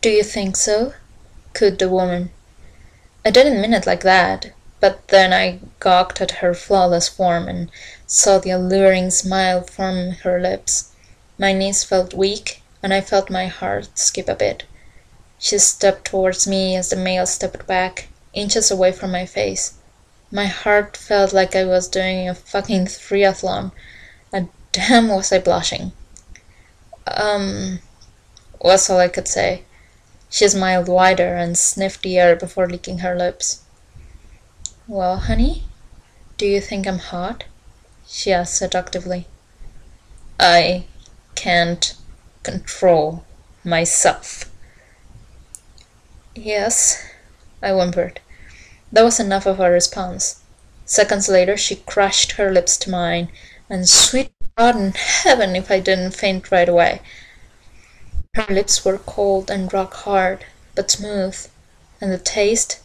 Do you think so? Cooed the woman. I didn't mean it like that, but then I gawked at her flawless form and saw the alluring smile from her lips. My knees felt weak, and I felt my heart skip a bit. She stepped towards me as the male stepped back, inches away from my face. My heart felt like I was doing a fucking triathlon, and damn was I blushing. Um, was all I could say. She smiled wider and sniffed the air before licking her lips. Well, honey, do you think I'm hot? She asked seductively. I can't control myself. Yes, I whimpered. That was enough of a response. Seconds later, she crushed her lips to mine, and sweet God in heaven if I didn't faint right away. Her lips were cold and rock hard, but smooth, and the taste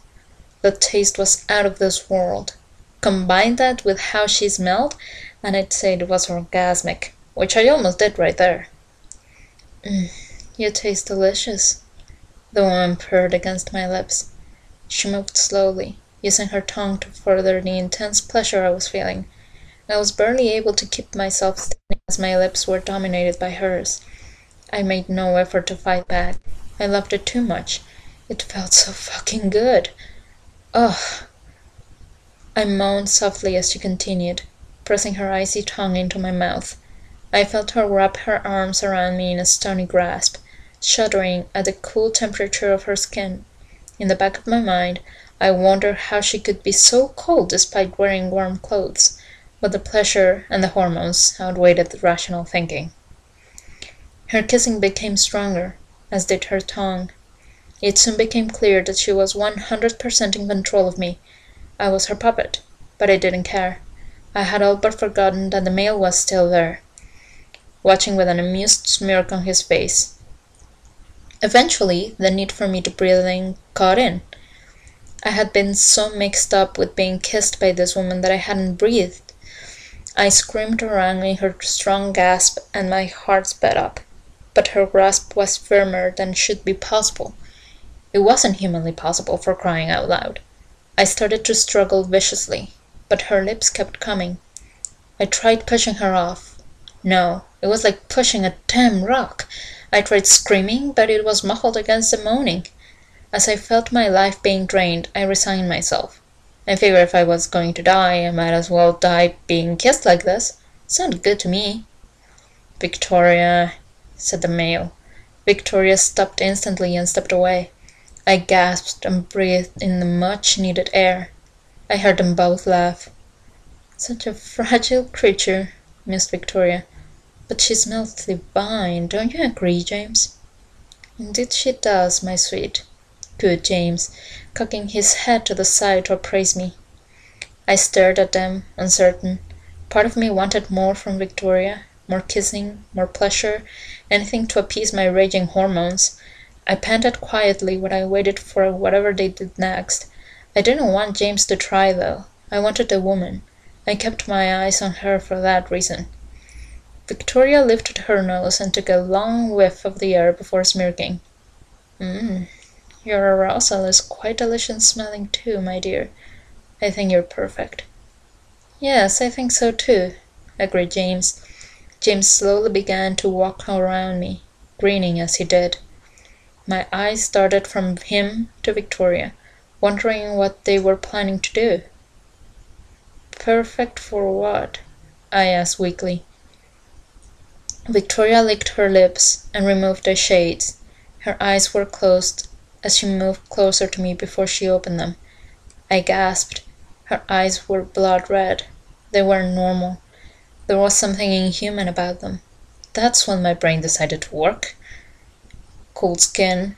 was out of this world. Combine that with how she smelled, and I'd say it was orgasmic, which I almost did right there. You taste delicious, the woman purred against my lips. She moved slowly, using her tongue to further the intense pleasure I was feeling. I was barely able to keep myself standing as my lips were dominated by hers. I made no effort to fight back. I loved it too much. It felt so fucking good. Ugh. I moaned softly as she continued, pressing her icy tongue into my mouth. I felt her wrap her arms around me in a stony grasp, shuddering at the cool temperature of her skin. In the back of my mind, I wondered how she could be so cold despite wearing warm clothes, but the pleasure and the hormones outweighed the rational thinking. Her kissing became stronger, as did her tongue. It soon became clear that she was 100% in control of me. I was her puppet, but I didn't care. I had all but forgotten that the male was still there, watching with an amused smirk on his face. Eventually, the need for me to breathe in caught in. I had been so mixed up with being kissed by this woman that I hadn't breathed. I screamed around in her strong gasp, and my heart sped up. But her grasp was firmer than should be possible. It wasn't humanly possible, for crying out loud. I started to struggle viciously, but her lips kept coming. I tried pushing her off. No, it was like pushing a damn rock. I tried screaming, but it was muffled against the moaning. As I felt my life being drained, I resigned myself. I figured if I was going to die, I might as well die being kissed like this. Sounded good to me. Victoria, said the male. Victoria stopped instantly and stepped away. I gasped and breathed in the much-needed air. I heard them both laugh. Such a fragile creature, mused Victoria. But she smells divine, don't you agree, James? Indeed she does, my sweet, cooed James, cocking his head to the side to appraise me. I stared at them, uncertain. Part of me wanted more from Victoria, more kissing, more pleasure, anything to appease my raging hormones. I panted quietly while I waited for whatever they did next. I didn't want James to try, though. I wanted the woman. I kept my eyes on her for that reason. Victoria lifted her nose and took a long whiff of the air before smirking. Your arousal is quite delicious smelling too, my dear. I think you're perfect. Yes, I think so too, agreed James. James slowly began to walk around me, grinning as he did. My eyes darted from him to Victoria, wondering what they were planning to do. Perfect for what? I asked weakly. Victoria licked her lips and removed the shades. Her eyes were closed as she moved closer to me before she opened them. I gasped. Her eyes were blood red. They weren't normal. There was something inhuman about them. That's when my brain decided to work. Cool skin,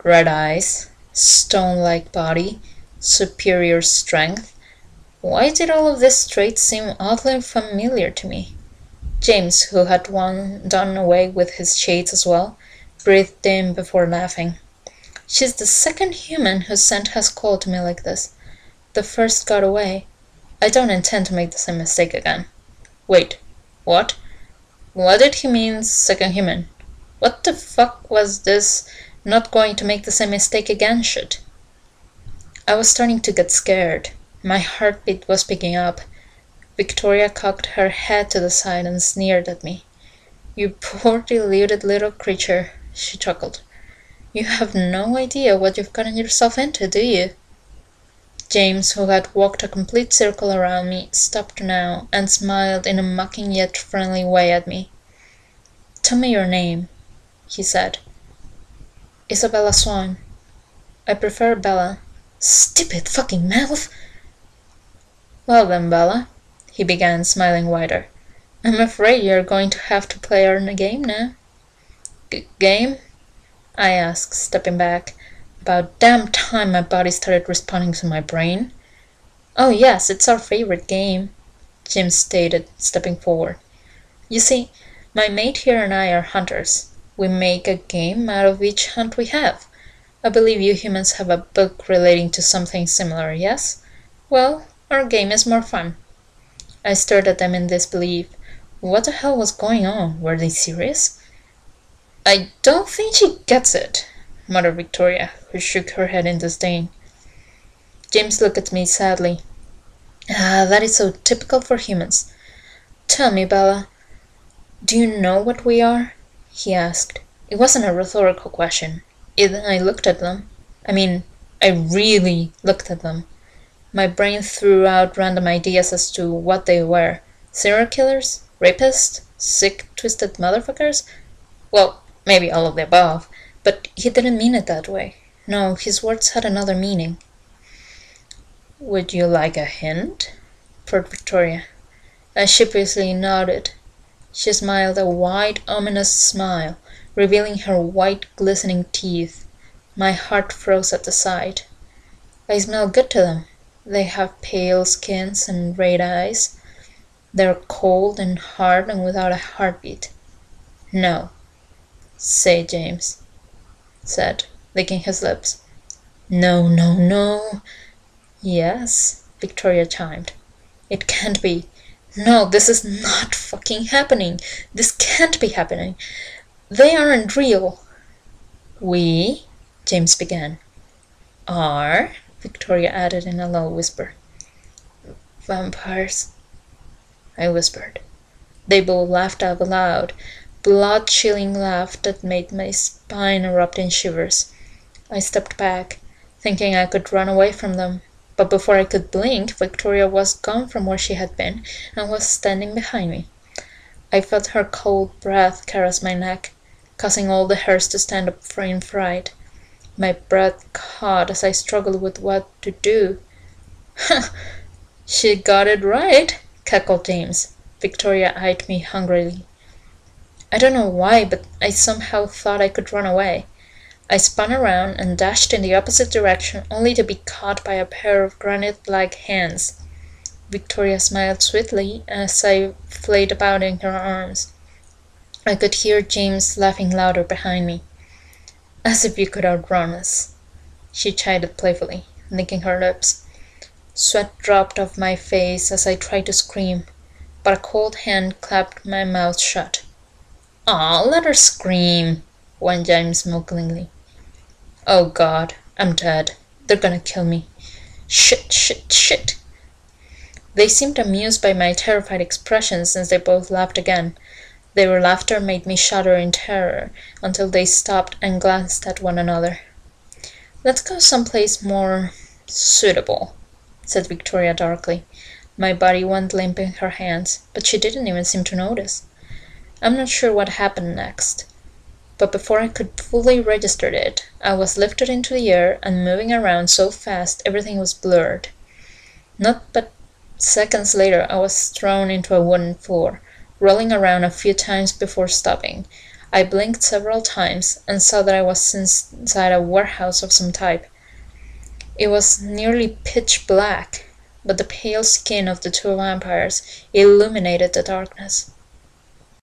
red eyes, stone-like body, superior strength. Why did all of these traits seem oddly familiar to me? James, who had done away with his shades as well, breathed in before laughing. She's the second human whose scent has called to me like this. The first got away. I don't intend to make the same mistake again. Wait, what? What did he mean, second human? What the fuck was this not going to make the same mistake again, should. I was starting to get scared. My heartbeat was picking up. Victoria cocked her head to the side and sneered at me. "You poor deluded little creature," she chuckled. "You have no idea what you've gotten yourself into, do you?" James, who had walked a complete circle around me, stopped now and smiled in a mocking yet friendly way at me. "Tell me your name," he said. "Isabella Swan." "I prefer Bella." "Stupid fucking mouth!" "Well then, Bella," he began, smiling wider, "I'm afraid you're going to have to play our game now." "Game?" I asked, stepping back. About damn time my body started responding to my brain. "Oh yes, it's our favorite game," Jim stated, stepping forward. "You see, my mate here and I are hunters. We make a game out of each hunt we have. I believe you humans have a book relating to something similar, yes? Well, our game is more fun." I stared at them in disbelief. What the hell was going on? Were they serious? "I don't think she gets it," muttered Victoria, who shook her head in disdain. James looked at me sadly. That is so typical for humans. "Tell me, Bella, do you know what we are?" he asked. It wasn't a rhetorical question. I looked at them. I really looked at them. My brain threw out random ideas as to what they were. Serial killers? Rapists? Sick, twisted motherfuckers? Well, maybe all of the above. But he didn't mean it that way. No, his words had another meaning. "Would you like a hint?" purred Victoria. I sheepishly nodded. She smiled a wide, ominous smile, revealing her white, glistening teeth. My heart froze at the sight. "I smell good to them. They have pale skins and red eyes. They're cold and hard and without a heartbeat." "No," James said, licking his lips. "No, no, no." "Yes," Victoria chimed. "It can't be. No, this is not fucking happening. This can't be happening. They aren't real." "We," James began. "Are," Victoria added in a low whisper. "Vampires," I whispered. They both laughed out loud, blood-chilling laugh that made my spine erupt in shivers. I stepped back, thinking I could run away from them, but before I could blink, Victoria was gone from where she had been and was standing behind me. I felt her cold breath caress my neck, causing all the hairs to stand up in fright. My breath caught as I struggled with what to do. "She got it right," cackled James. Victoria eyed me hungrily. I don't know why, but I somehow thought I could run away. I spun around and dashed in the opposite direction, only to be caught by a pair of granite-like hands. Victoria smiled sweetly as I flayed about in her arms. I could hear James laughing louder behind me. "As if you could outrun us," she chided playfully, licking her lips. Sweat dropped off my face as I tried to scream, but a cold hand clapped my mouth shut. "Aw, let her scream," whined James mockingly. "Oh God, I'm dead. They're gonna kill me. Shit, shit, shit." They seemed amused by my terrified expression since they both laughed again. Their laughter made me shudder in terror until they stopped and glanced at one another. "Let's go someplace more suitable," said Victoria darkly. My body went limp in her hands, but she didn't even seem to notice. I'm not sure what happened next, but before I could fully register it, I was lifted into the air and moving around so fast everything was blurred. Not but seconds later I was thrown into a wooden floor, rolling around a few times before stopping. I blinked several times and saw that I was inside a warehouse of some type. It was nearly pitch black, but the pale skin of the two vampires illuminated the darkness.